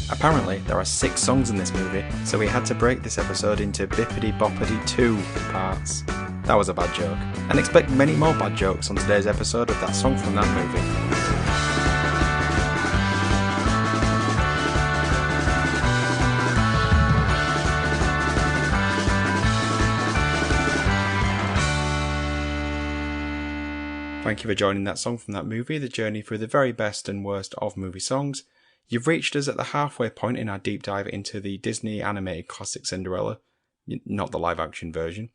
Apparently, there are 6 songs in this movie, so we had to break this episode into Bippity Boppity 2 parts. That was a bad joke. And expect many more bad jokes on today's episode of That Song from That Movie. Thank you for joining That Song from That Movie, the journey through the very best and worst of movie songs. You've reached us at the halfway point in our deep dive into the Disney animated classic Cinderella, not the live action version.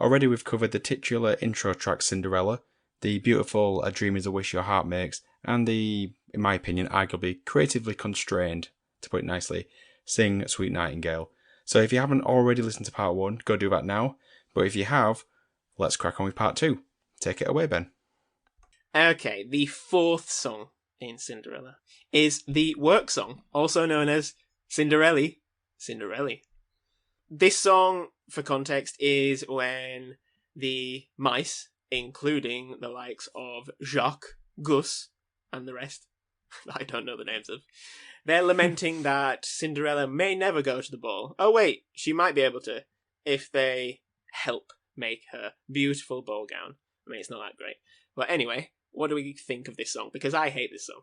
Already we've covered the titular intro track Cinderella, the beautiful A Dream is a Wish Your Heart Makes, and the, in my opinion, arguably creatively constrained, to put it nicely, Sing Sweet Nightingale. So if you haven't already listened to part 1, go do that now. But if you have, let's crack on with part 2. Take it away, Ben. Okay, the 4th song in Cinderella is the work song, also known as Cinderellie. This song, for context, is when the mice, including the likes of Jacques, Gus, and the rest, that I don't know the names of, they're lamenting that Cinderella may never go to the ball. Oh wait, she might be able to, if they help make her beautiful ball gown. I mean, it's not that great. But anyway, what do we think of this song? Because I hate this song.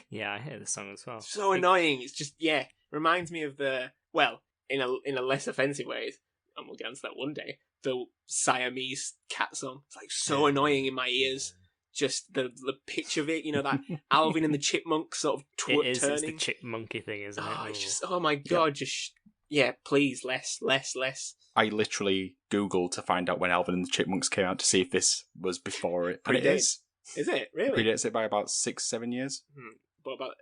Yeah, I hate this song as well. So annoying. It's just, reminds me of the, well, in a less offensive way, and we'll get into that one day, the Siamese cat song. It's like so annoying in my ears. Just the pitch of it, that Alvin and the Chipmunk sort of turning. It's the chipmunky thing, isn't it? Oh, it's just, oh my god, please, less. I literally Googled to find out when Alvin and the Chipmunks came out to see if this was before it. And it is. Is it? Really? Predates it by about 6-7 years. What about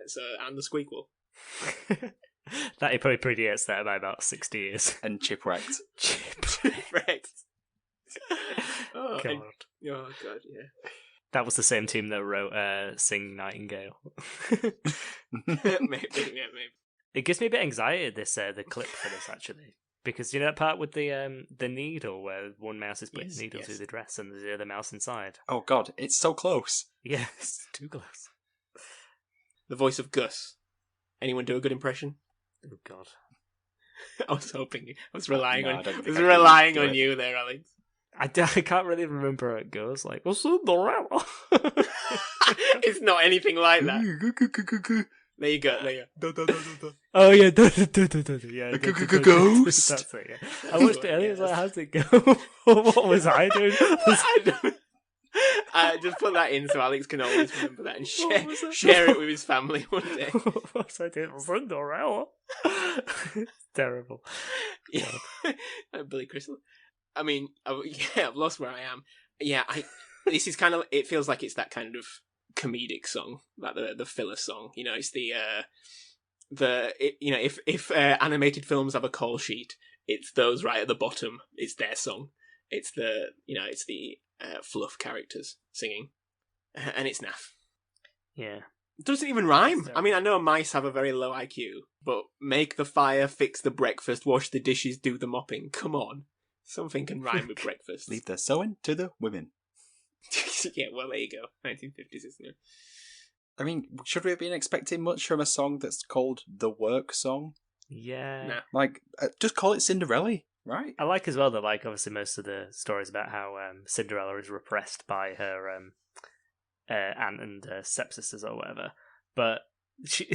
and the Squeakquel? That he probably predates that by about 60 years. And Chipwrecked. Chipwrecked. God. Oh god, yeah. That was the same team that wrote Sing Nightingale. maybe. It gives me a bit of anxiety, the clip for this, actually. Because you know that part with the needle where one mouse is putting the needle through the dress and there's the other mouse inside? Oh god, it's so close. Yeah, it's too close. The voice of Gus. Anyone do a good impression? Oh god. I was hoping. I was relying on you there, Alex. I can't really remember how it goes. Like, Cinderella. It's not anything like that. There you go. Oh yeah, yeah. Ghost. That's it. Yeah. I watched it earlier. I was like, how's it go? What was I doing? Just put that in so Alex can always remember that and share it with his family one day. What was I doing? Cinderella. Terrible. Yeah, Billy Crystal. I mean, I've lost where I am. Yeah, this is kind of. It feels like it's that kind of comedic song, like the filler song. It's if animated films have a call sheet, it's those right at the bottom. It's their song. It's the fluff characters singing, and it's naff. Yeah, it doesn't even rhyme. I mean, I know mice have a very low IQ, but make the fire, fix the breakfast, wash the dishes, do the mopping. Come on, something can rhyme with breakfast. Leave the sewing to the women. Yeah, well, there you go. 1950s, isn't it? I mean, should we have been expecting much from a song that's called The Work Song? Yeah. Nah. Like, just call it Cinderellie, right? I like as well that, like, obviously most of the stories about how Cinderella is repressed by her aunt and stepsisters or whatever, but she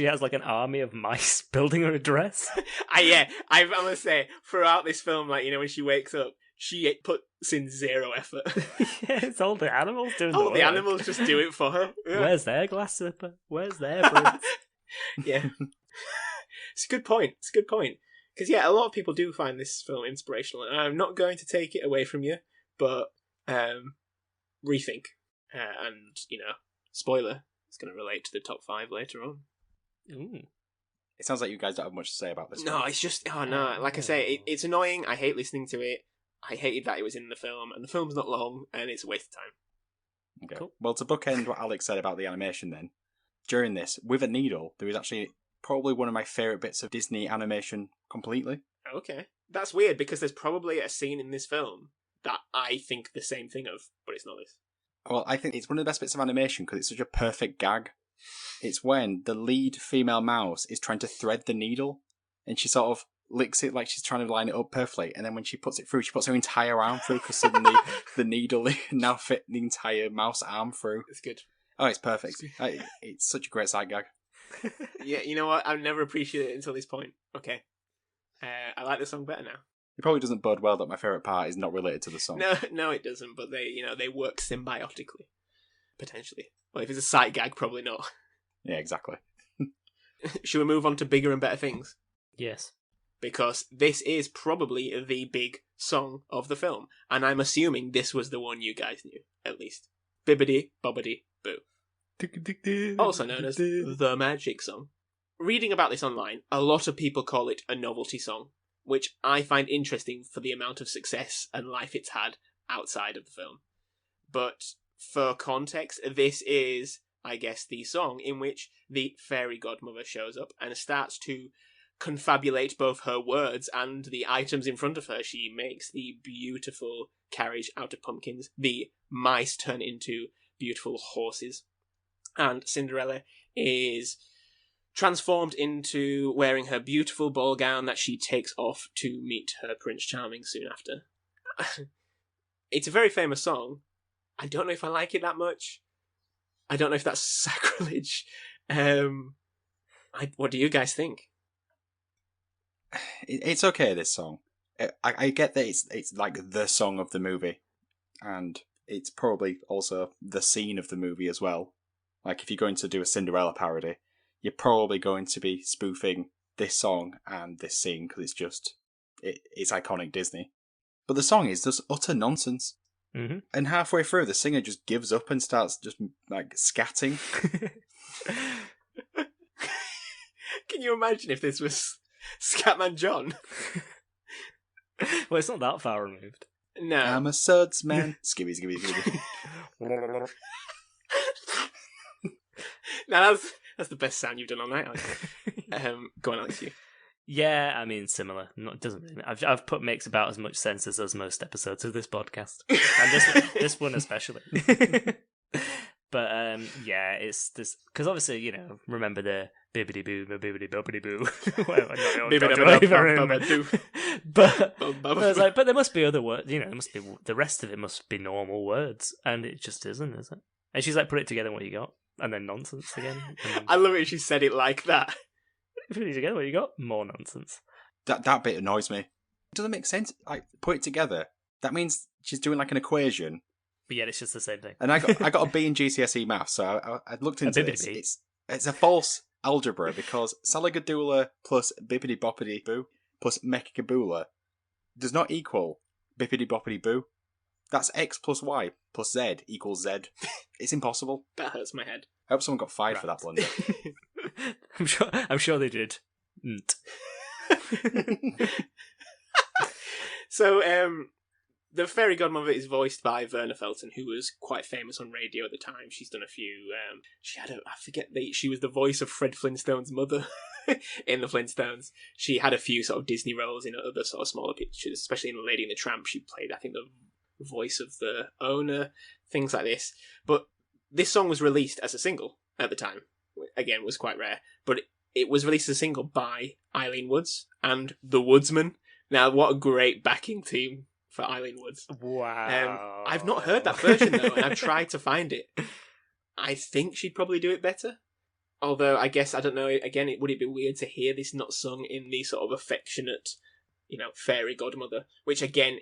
has like an army of mice building her a dress. I must say, throughout this film, like, when she wakes up, she puts in zero effort. Yeah, it's all the animals doing all the animals just do it for her. Yeah. Where's their glass slipper? Where's their prince? Yeah. It's a good point. Because, a lot of people do find this film inspirational, and I'm not going to take it away from you, but rethink. And, spoiler, it's going to relate to the top 5 later on. Ooh. It sounds like you guys don't have much to say about this No, one. it's just, like I say, it's annoying. I hate listening to it. I hated that it was in the film, and the film's not long, and it's a waste of time. Okay. Cool. Well, to bookend what Alex said about the animation then, during this, with a needle, there was actually probably one of my favourite bits of Disney animation completely. Okay. That's weird, because there's probably a scene in this film that I think the same thing of, but it's not this. Well, I think it's one of the best bits of animation because it's such a perfect gag It's when the lead female mouse is trying to thread the needle, and she sort of licks it like she's trying to line it up perfectly, and then when she puts it through, she puts her entire arm through, because suddenly the needle now fit the entire mouse arm through. It's good. Oh, it's perfect. It's such a great side gag. Yeah, you know what? I've never appreciated it until this point. Okay. I like the song better now. It probably doesn't bode well that my favourite part is not related to the song. No, it doesn't, but they work symbiotically. Potentially. Well, if it's a sight gag, probably not. Yeah, exactly. Should we move on to bigger and better things? Yes. Because this is probably the big song of the film, and I'm assuming this was the one you guys knew, at least. Bippity Boppity Boo. Also known as the Magic Song. Reading about this online, a lot of people call it a novelty song, which I find interesting for the amount of success and life it's had outside of the film. But for context, this is, I guess, the song in which the fairy godmother shows up and starts to confabulate both her words and the items in front of her. She makes the beautiful carriage out of pumpkins. The mice turn into beautiful horses. And Cinderella is transformed into wearing her beautiful ball gown that she takes off to meet her Prince Charming soon after. It's a very famous song. I don't know if I like it that much. I don't know if that's sacrilege. What do you guys think? It's okay, this song. I get that it's like the song of the movie, and it's probably also the scene of the movie as well. Like, if you're going to do a Cinderella parody, you're probably going to be spoofing this song and this scene, because it's iconic Disney. But the song is just utter nonsense. Mm-hmm. And halfway through, the singer just gives up and starts just, like, scatting. Can you imagine if this was Scatman John? Well, it's not that far removed. No. I'm a suds man. Skibby, skibby, skibby. Now that's the best sound you've done all night, Alex. Go on, Alex, you. Yeah, I mean, similar. It doesn't really. I've makes about as much sense as those most episodes of this podcast, and this one especially. But yeah, it's this because obviously remember the bibbidi boo, bibbidi boppity boo. But I was like, but there must be other words. There must be the rest of it must be normal words, and it just isn't, is it? And she's like, put it together, what you got, and then nonsense again. I love it. She said it like that. Put it together, what you got, more nonsense. That bit annoys me. It doesn't make sense. Like, put it together. That means she's doing like an equation. But yet it's just the same thing. And I got a B in GCSE maths, so I looked into this. It's a false algebra because Salagadoola plus Bippity Boppity Boo plus Mechicaboola does not equal Bippity Boppity Boo. That's X plus Y plus Z equals Z. It's impossible. That hurts my head. I hope someone got fired for that blunder. I'm sure they did. So, the fairy godmother is voiced by Verna Felton, who was quite famous on radio at the time. She's done a few. She was the voice of Fred Flintstone's mother in the Flintstones. She had a few sort of Disney roles in other sort of smaller pictures, especially in Lady and the Tramp. She played, I think, the voice of the owner, things like this. But this song was released as a single at the time. Again, was quite rare, but it was released as a single by Eileen Woods and the Woodsman. Now, what a great backing team for Eileen Woods. Wow. I've not heard that version, though, and I've tried to find it. I think she'd probably do it better. Although, I guess, I don't know, again, would it be weird to hear this not sung in the sort of affectionate, fairy godmother, which, again,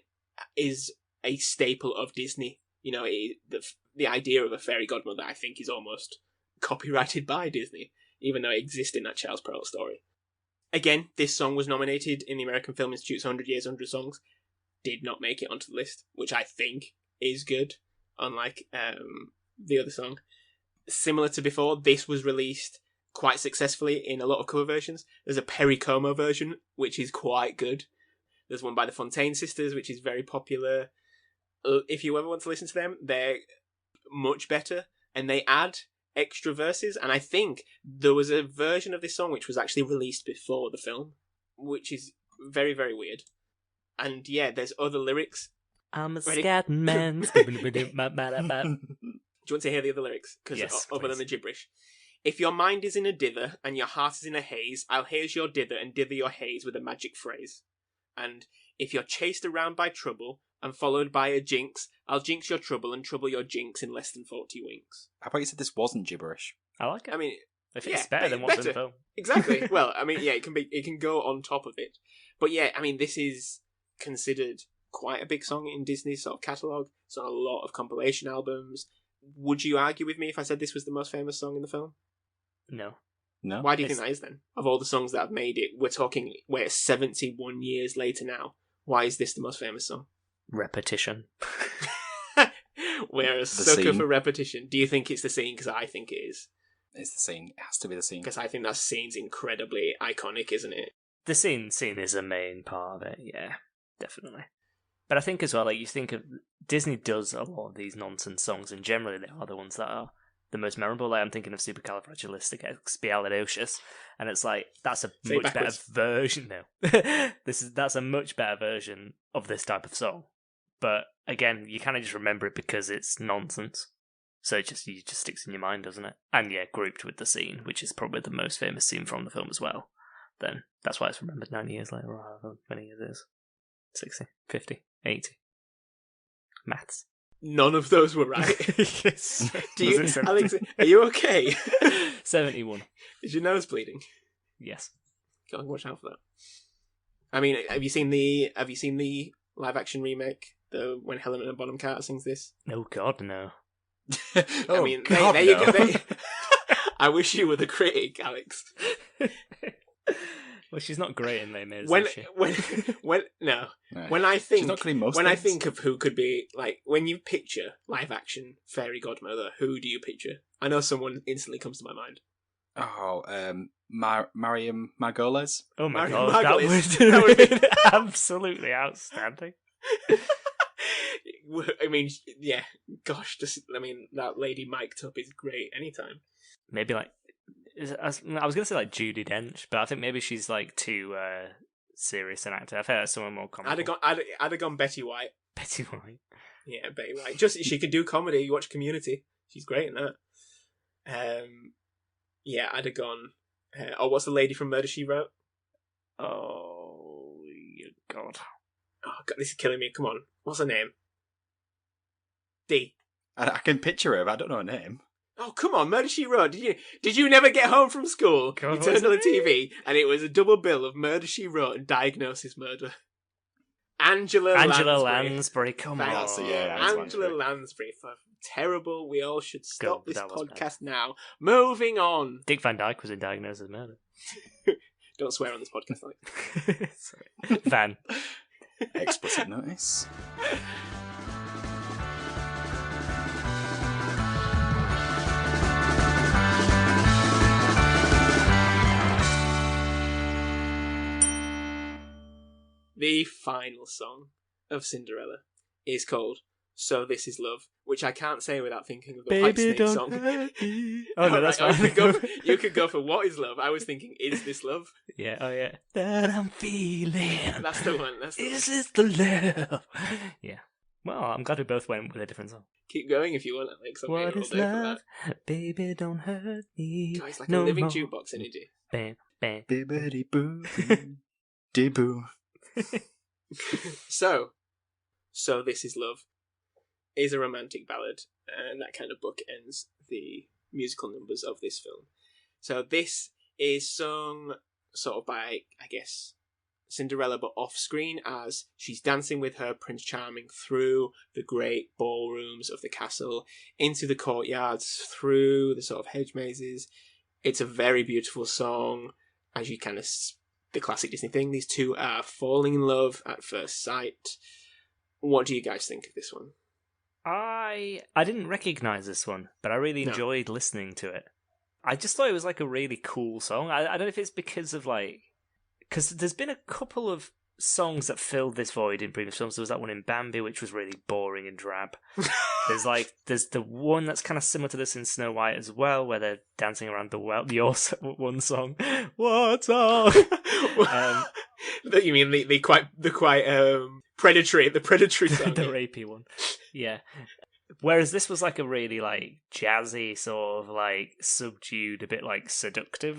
is a staple of Disney. The idea of a fairy godmother, I think, is almost copyrighted by Disney, even though it exists in that Charles Perrault story. Again, this song was nominated in the American Film Institute's 100 Years, 100 Songs. Did not make it onto the list, which I think is good, unlike the other song. Similar to before, this was released quite successfully in a lot of cover versions. There's a Perry Como version, which is quite good. There's one by the Fontaine Sisters, which is very popular. If you ever want to listen to them, they're much better, and they add extra verses, and I think there was a version of this song which was actually released before the film, which is very, very weird. And yeah, there's other lyrics. I'm a Ready? scat man. Do you want to hear the other lyrics? Because Yes, other please. than the gibberish. If your mind is in a dither and your heart is in a haze, I'll haze your dither and dither your haze with a magic phrase. And if you're chased around by trouble and followed by a jinx, I'll jinx your trouble and trouble your jinx in less than 40 winks. How about you said this wasn't gibberish? I like it. I mean, If it's better than what's in the film. Exactly. Well, I mean, yeah, it can go on top of it. But yeah, I mean, this is considered quite a big song in Disney's sort of catalogue. It's on a lot of compilation albums. Would you argue with me if I said this was the most famous song in the film? No. No. Why do you think that is then? Of all the songs that have made it, we're 71 years later now. Why is this the most famous song? Repetition. We're a sucker for repetition. Do you think it's the scene? Because I think it is. It's the scene. It has to be the scene. Because I think that scene's incredibly iconic, isn't it? The scene is a main part of it, yeah, definitely. But I think as well, like, you think of Disney does a lot of these nonsense songs, and generally they are the ones that are the most memorable. Like, I'm thinking of Supercalifragilisticexpialidocious, and it's like that's a much better version. No, that's a much better version of this type of song. But again, you kind of just remember it because it's nonsense. So it just sticks in your mind, doesn't it? And yeah, grouped with the scene, which is probably the most famous scene from the film as well. Then that's why it's remembered 90 years later, or however many years it is. 60, 50, 80. Maths. None of those were right. Yes. Alex, are you okay? 71. Is your nose bleeding? Yes. Gotta watch out for that. I mean, have you seen the live action remake? When Helena Bonham Carter sings this? Oh God, no. I mean, there you go. I wish you were the critic, Alex. Well, she's not great in Les Mis, when is she? No. When I think I think of who could be, like, when you picture live action fairy godmother, who do you picture? I know someone instantly comes to my mind. Oh, Mariam Margolyes. Oh my Mariam God, Margolyes. that would have been absolutely outstanding. I mean, yeah, gosh, that lady mic'd up is great anytime. Maybe like, I was going to say like Judi Dench, but I think maybe she's like too serious an actor. I think that's someone more comical. I'd have gone Betty White. Betty White. Yeah, Betty White. Just she could do comedy. You watch Community. She's great in that. Yeah, I'd have gone. What's the lady from Murder, She Wrote? Oh, God. Oh God, this is killing me. Come on, what's her name? D. I can picture her, but I don't know her name. Oh, come on, Murder, She Wrote. Did you never get home from school? God, you turned on the TV, and it was a double bill of Murder, She Wrote and Diagnosis Murder. Angela Lansbury, come on. Angela Lansbury, for terrible. We all should stop this podcast bad. now. Moving on. Dick Van Dyke was in Diagnosis Murder. Don't swear on this podcast, like. Sorry. Van. Explicit notice. The final song of Cinderella is called So This Is Love, which I can't say without thinking of the White Snake song. Oh, no, that's fine. You could go for What Is Love. I was thinking, Is This Love? Yeah, oh yeah. That I'm feeling. That's the one. Is this the love? Yeah. Well, I'm glad we both went with a different song. Keep going if you want, Alex. What is love? Baby, don't hurt me. God, it's like a living jukebox energy. Bam, bam. Bippity boo. Dee boo. So This Is Love is a romantic ballad, and that kind of bookends the musical numbers of this film. So this is sung sort of by, I guess, Cinderella, but off-screen, as she's dancing with her Prince Charming through the great ballrooms of the castle, into the courtyards, through the sort of hedge mazes. It's a very beautiful song, as you kind of... the classic Disney thing. These two are falling in love at first sight. What do you guys think of this one? I didn't recognise this one, but I really enjoyed listening to it. I just thought it was like a really cool song. I don't know if it's because of like... because there's been a couple of songs that filled this void in previous films. There was that one in Bambi, which was really boring and drab. There's the one that's kind of similar to this in Snow White as well, where they're dancing around the well. Your one song, what song? You mean the quite predatory song, the rapey one? Yeah. Whereas this was like a really like jazzy sort of like subdued, a bit like seductive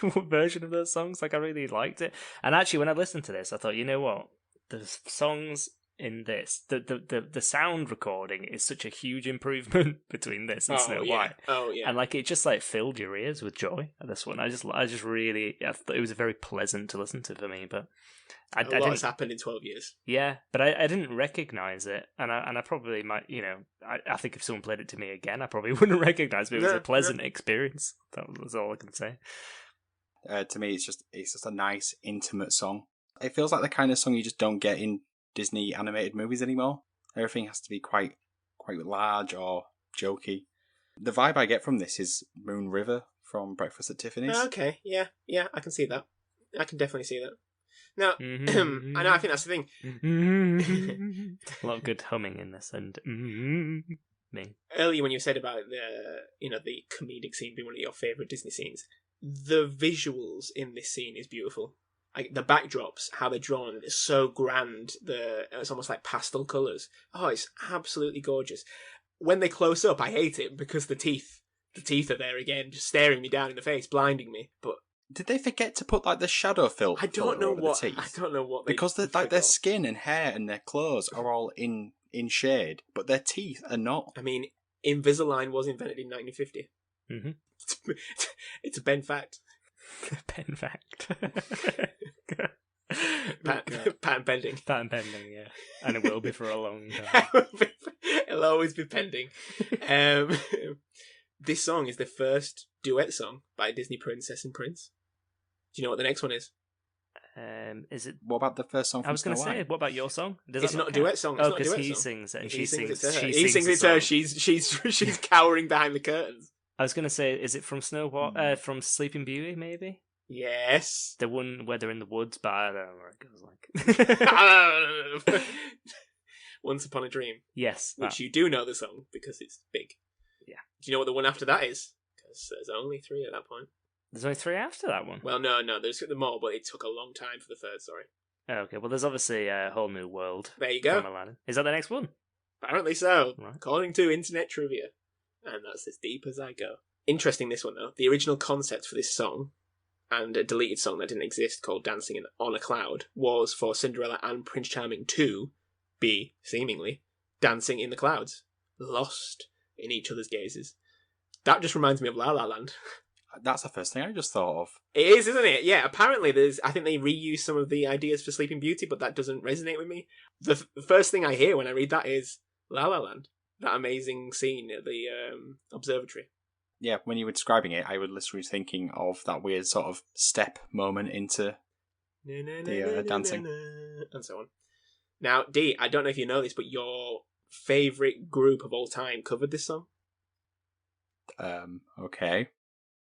version of those songs. Like I really liked it. And actually, when I listened to this, I thought, you know what, the songs in this, the sound recording is such a huge improvement between this and Snow White. Oh yeah, and like it just like filled your ears with joy at this one. I just really, I thought it was very pleasant to listen to for me. But a lot has happened in 12 years. Yeah, but I didn't recognize it, and I probably might, I think if someone played it to me again, I probably wouldn't recognize it. It was a pleasant experience. That was all I can say. To me, it's just a nice, intimate song. It feels like the kind of song you just don't get in Disney animated movies anymore. Everything has to be quite large or jokey. The vibe I get from this is Moon River from Breakfast at Tiffany's. Okay, yeah, I can see that. I can definitely see that. Now, I know, I think that's the thing. A lot of good humming in this, and me. Earlier when you said about the comedic scene being one of your favourite Disney scenes, the visuals in this scene is beautiful. Like the backdrops, how they're drawn, it's so grand. It's almost like pastel colours. Oh, it's absolutely gorgeous. When they close up, I hate it because the teeth are there again, just staring me down in the face, blinding me. But did they forget to put like the shadow filter? I don't know over what. the teeth? I don't know what. Because their skin and hair and their clothes are all in shade, but their teeth are not. I mean, Invisalign was invented in 1950. Mm-hmm. It's a Ben fact. Ben fact. Patent pending. Patent pending, yeah. And it will be for a long time. It'll always be pending. This song is the first duet song by a Disney princess and prince. Do you know what the next one is? Is it? What about the first song? I was going to say, what about your song? It's not a duet song. Oh, because he sings it, and she sings it to her. He sings it to her. She's cowering behind the curtains. I was going to say, is it from from Sleeping Beauty, maybe? Yes. The one where they're in the woods, but I don't know where it goes like. Once Upon a Dream. Yes. Which you do know the song, because it's big. Yeah. Do you know what the one after that is? Because there's only 3 at that point. There's only 3 after that one? Well, no, there's more, but it took a long time for the third, sorry. Oh, okay, well there's obviously a Whole New World. There you go. From Aladdin. Is that the next one? Apparently so, right. According to internet trivia. And that's as deep as I go. Interesting, this one, though. The original concept for this song, and a deleted song that didn't exist called Dancing on a Cloud, was for Cinderella and Prince Charming to be, seemingly, dancing in the clouds, lost in each other's gazes. That just reminds me of La La Land. That's the first thing I just thought of. It is, isn't it? Yeah, apparently I think they reused some of the ideas for Sleeping Beauty, but that doesn't resonate with me. The first thing I hear when I read that is La La Land. That amazing scene at the observatory. Yeah, when you were describing it, I was literally thinking of that weird sort of step moment into the dancing. And so on. Now, Dee, I don't know if you know this, but your favourite group of all time covered this song? Okay.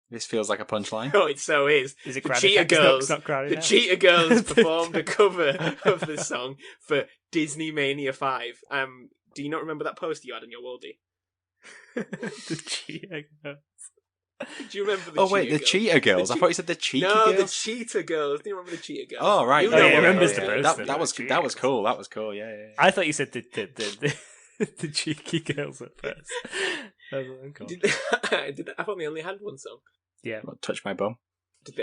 This feels like a punchline. Oh, it so is. Is it the Cheetah Girls? The Cheetah Girls performed a cover of this song for Disney Mania 5. Do you not remember that poster you had on your wall, Dee? The Cheetah Girls. Do you remember the Cheetah Girls? The Cheetah Girls? I thought you said the Cheeky Girls. No, the Cheetah Girls. Do you remember the Cheetah Girls? Oh, right. He remembers the poster. That was cool. That was cool, yeah. I thought you said the Cheeky Girls at first. That was cool. I thought they only had one song. Yeah. Well, touch my bum.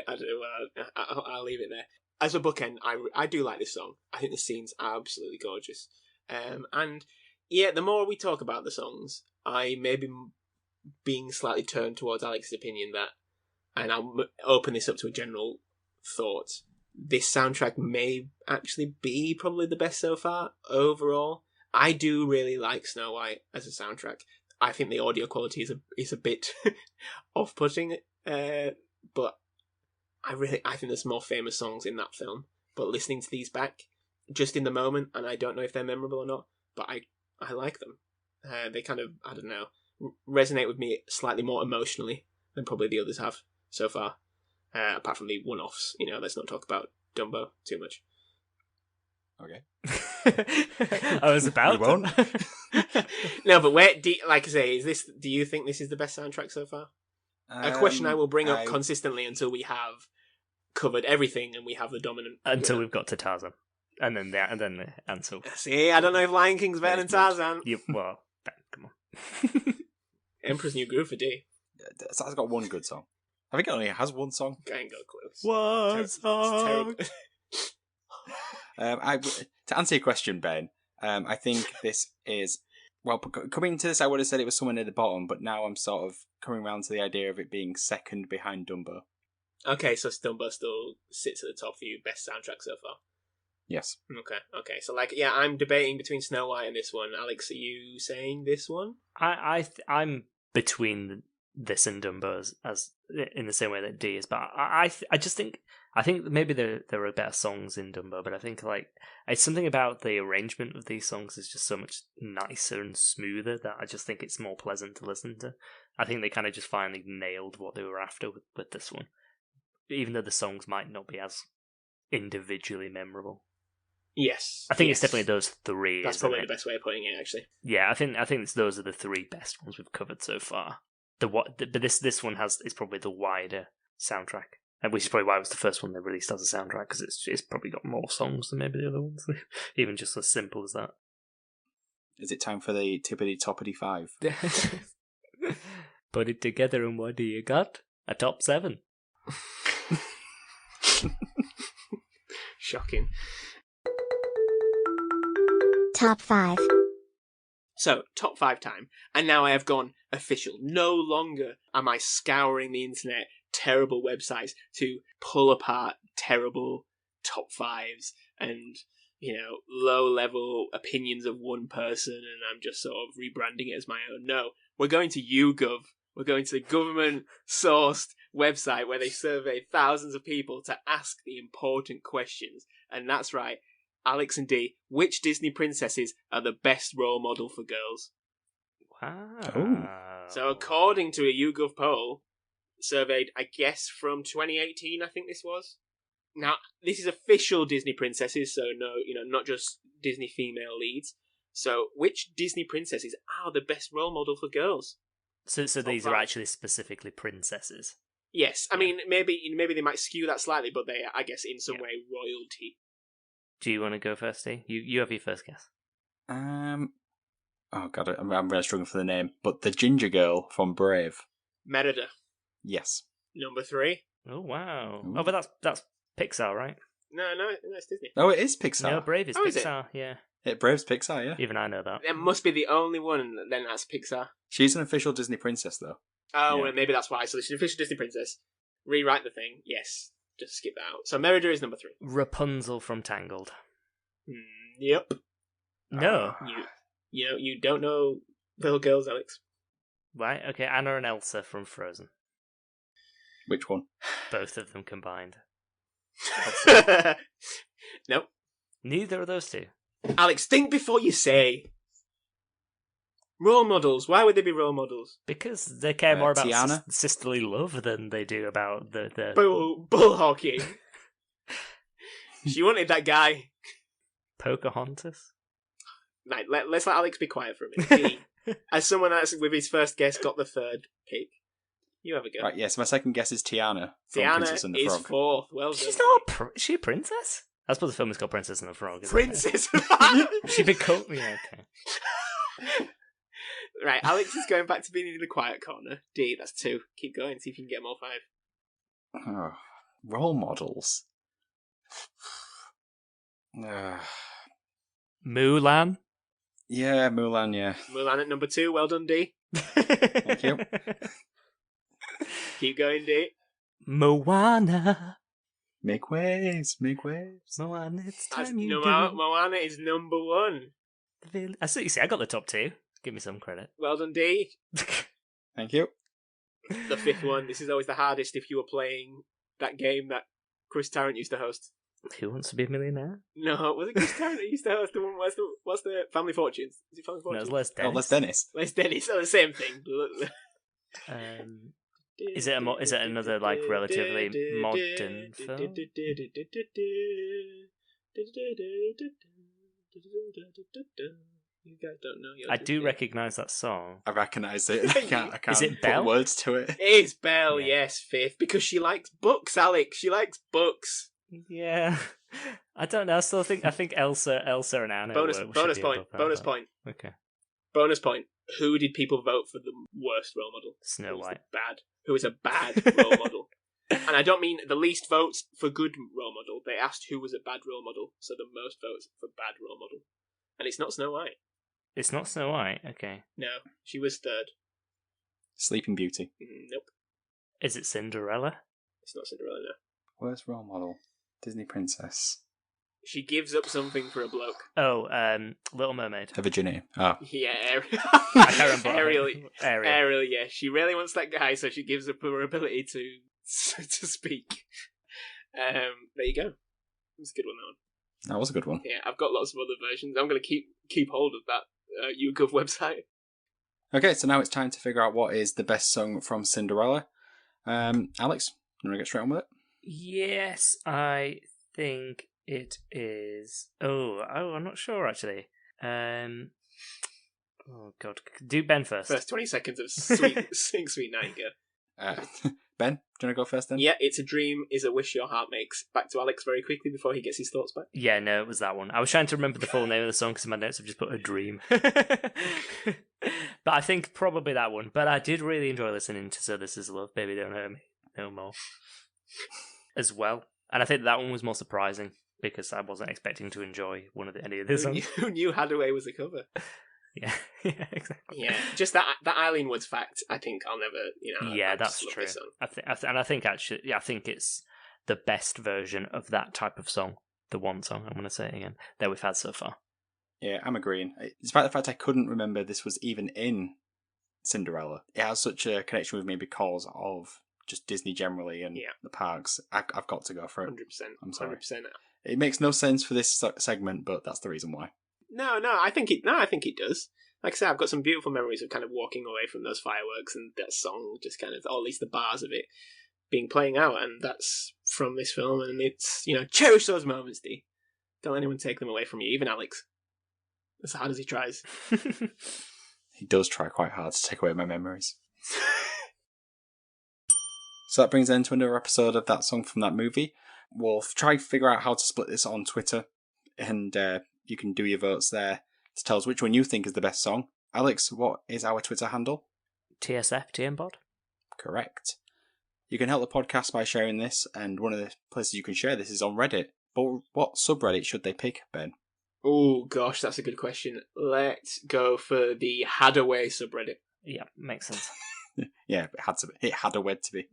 I'll leave it there. As a bookend, I do like this song. I think the scene's absolutely gorgeous. And yeah, the more we talk about the songs, I may be being slightly turned towards Alex's opinion that, and I'll open this up to a general thought, this soundtrack may actually be probably the best so far overall. I do really like Snow White as a soundtrack. I think the audio quality is a bit off-putting, but I think there's more famous songs in that film. But listening to these back, just in the moment, and I don't know if they're memorable or not, but I like them. They kind of, I don't know, resonate with me slightly more emotionally than probably the others have so far. Apart from the one-offs, let's not talk about Dumbo too much. Okay. I was about to. Won't. No, but like I say, do you think this is the best soundtrack so far? A question I will bring up consistently until we have covered everything and we have the dominant. Until we've got to Tarzan, and then the answer. See, I don't know if Lion King's better than Tarzan. Well, Ben, come on. Emperor's New Groove for D. It's got one good song. I think it only has one song. I ain't got close. One It's terrible. To answer your question, Ben, I think this is... Well, coming to this, I would have said it was someone at the bottom, but now I'm sort of coming around to the idea of it being second behind Dumbo. Okay, so Dumbo still sits at the top for you, best soundtrack so far. Yes. Okay. So, I'm debating between Snow White and this one. Alex, are you saying this one? I'm between this and Dumbo as in the same way that D is, but I just think maybe there are better songs in Dumbo, but I think it's something about the arrangement of these songs is just so much nicer and smoother that I just think it's more pleasant to listen to. I think they kind of just finally nailed what they were after with this one, even though the songs might not be as individually memorable. Yes, I think it's definitely those three. That's probably the best way of putting it, actually. Yeah, I think those are the three best ones we've covered so far. But this one is probably the wider soundtrack, which is probably why it was the first one they released as a soundtrack, because it's probably got more songs than maybe the other ones, even just as simple as that. Is it time for the tippity toppity 5? Put it together and what do you got? A top 7. Shocking. Top 5. So, top 5 time, and now I have gone official. No longer am I scouring the internet, terrible websites, to pull apart terrible top 5s and, low-level opinions of one person, and I'm just sort of rebranding it as my own. No, we're going to YouGov. We're going to the government-sourced website where they surveyed thousands of people to ask the important questions. And that's right, Alex and D, which Disney princesses are the best role model for girls? Wow. Ooh. So according to a YouGov poll, surveyed, I guess, from 2018, I think this was. Now, this is official Disney princesses, so no, not just Disney female leads. So which Disney princesses are the best role model for girls? So these are actually specifically princesses? Yes. I mean, maybe they might skew that slightly, but they are, I guess, in some way, royalty. Do you want to go first, D? You have your first guess. Oh god, I'm really struggling for the name. But the ginger girl from Brave. Merida. Yes. Number 3. Oh wow! Ooh. Oh, but that's Pixar, right? No, it's Disney. Oh, it is Pixar. No, Brave is Oh, is it? Pixar. Yeah, Brave's Pixar, yeah. even I know that. There must be the only one, then that's Pixar. She's an official Disney princess, though. Oh, Yeah. well, maybe that's why. So she's an official Disney princess. Rewrite the thing. Yes. Just skip that out. So Merida is number 3. Rapunzel from Tangled. Yep. No. You don't know little girls, Alex. Right, okay, Anna and Elsa from Frozen. Which one? Both of them combined. Nope. Neither of those two. Alex, think before you say. Role models. Why would they be role models? Because they care more about Tiana? sisterly love than they do about the... Bull hockey. She wanted that guy. Pocahontas? Right, let's let Alex be quiet for a minute. As someone that's with his first guess got the third pick, you have a go. Right, yes, my second guess is Tiana from Princess and Tiana the is Frog. 4th. Well done. She's not is she a princess? I suppose the film is called Princess and the Frog. Isn't Princess. It? She become... Yeah, okay. Right, Alex is going back to being in the quiet corner. D, that's 2. Keep going, see if you can get more 5. Oh, role models. Mulan? Yeah, Mulan, yeah. Mulan at number 2. Well done, D. Thank you. Keep going, D. Moana. Make waves, make waves. Moana, it's That's time you do. Moana is number 1. I see. You see, I got the top 2. Give me some credit. Well done, D. Thank you. The 5th one. This is always the hardest if you were playing that game that Chris Tarrant used to host. Who Wants to Be a Millionaire? No, was it Chris Tarrant that used to host the one? What's the Family Fortunes? Is it Family No, Fortunes? it's Les Dennis. Oh, Les Dennis. Les Dennis. Oh, the same thing. Is it another like relatively modern film? You guys don't know. I do recognise that song. I recognise it. I can't Is it put Belle? words to it. It's Belle, Yeah. yes, 5th, because she likes books, Alex. She likes books. Yeah, I don't know. I think Elsa and Anna. Bonus should point. be above that, Bonus but- point. Okay. Bonus point. Who did people vote for the worst role model? Snow White. Who is a bad role model? And I don't mean the least votes for good role model. They asked who was a bad role model, so the most votes for bad role model. And it's not Snow White. It's not Snow White. Okay. No, she was third. Sleeping Beauty. Nope, Is it Cinderella? it's not Cinderella. No, Worst role model. Disney princess. she gives up something for a bloke. Oh, Little Mermaid. The Virginia. Oh. Yeah, I can't remember. Ariel. Ariel. Ariel. Yeah, she really wants that guy, so she gives up her ability to speak. There you go. It's a good one, that one. That was a good one. Yeah, I've got lots of other versions. I'm going to keep hold of that YouGov website. Okay, so now it's time to figure out what is the best song from Cinderella. Alex, you want to get straight on with it? Yes, I think it is. Oh, I'm not sure actually. Oh God, do Ben first. First 20 seconds of Sweet Sweet Nightingale. Ben, do you want to go first then? Yeah, It's a Dream is a Wish Your Heart Makes. Back to Alex very quickly before he gets his thoughts back. Yeah, no, it was that one. I was trying to remember the full name of the song because in my notes I've just put A Dream. But I think probably that one. But I did really enjoy listening to So This Is Love, Baby Don't Hurt Me No More as well. And I think that one was more surprising because I wasn't expecting to enjoy any of the songs. Who knew Hadaway was a cover? Yeah, yeah, exactly. Yeah, just that Eileen Woods fact. I think I'll never, Yeah, I that's just love true. this song. I think actually, yeah, I think it's the best version of that type of song. The one song I'm going to say it again that we've had so far. Yeah, I'm agreeing. Despite the fact I couldn't remember this was even in Cinderella, it has such a connection with me because of just Disney generally and the parks. I've got to go for it. 100%. I'm sorry. 100%. It makes no sense for this segment, but that's the reason why. No, I think it does. Like I said, I've got some beautiful memories of kind of walking away from those fireworks and that song, just kind of, or at least the bars of it, playing out, and that's from this film, and it's, cherish those moments, D. Don't let anyone take them away from you, even Alex. As hard as he tries. He does try quite hard to take away my memories. So that brings an end to another episode of That Song from That Movie. We'll try to figure out how to split this on Twitter, and you can do your votes there to tell us which one you think is the best song. Alex, what is our Twitter handle? TSF TMPod. Correct. You can help the podcast by sharing this, and one of the places you can share this is on Reddit. But what subreddit should they pick, Ben? Oh gosh, that's a good question. Let's go for the Hadaway subreddit. Yeah, makes sense. Yeah, it had a wed to be.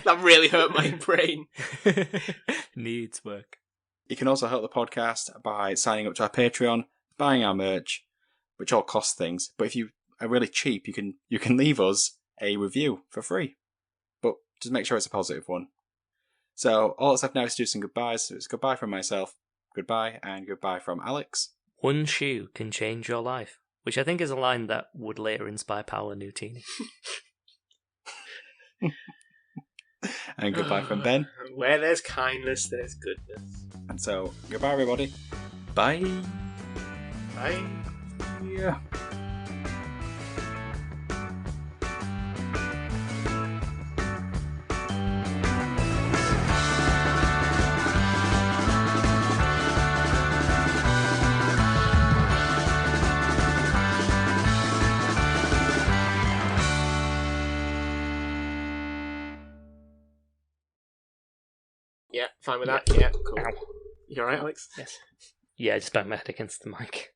That really hurt my brain. Needs work. You can also help the podcast by signing up to our Patreon, buying our merch, which all costs things. But if you are really cheap, you can leave us a review for free. But just make sure it's a positive one. So all that's left now is to do some goodbyes. So it's goodbye from myself, goodbye, and goodbye from Alex. One shoe can change your life, which I think is a line that would later inspire Paolo Nutini. And goodbye from Ben. Where there's kindness, there's goodness. And so, goodbye everybody. Bye. Bye. Yeah. Yeah, fine with that. Yeah, cool. Ow. You alright, Alex? Yes. Yeah, just bang my head against the mic.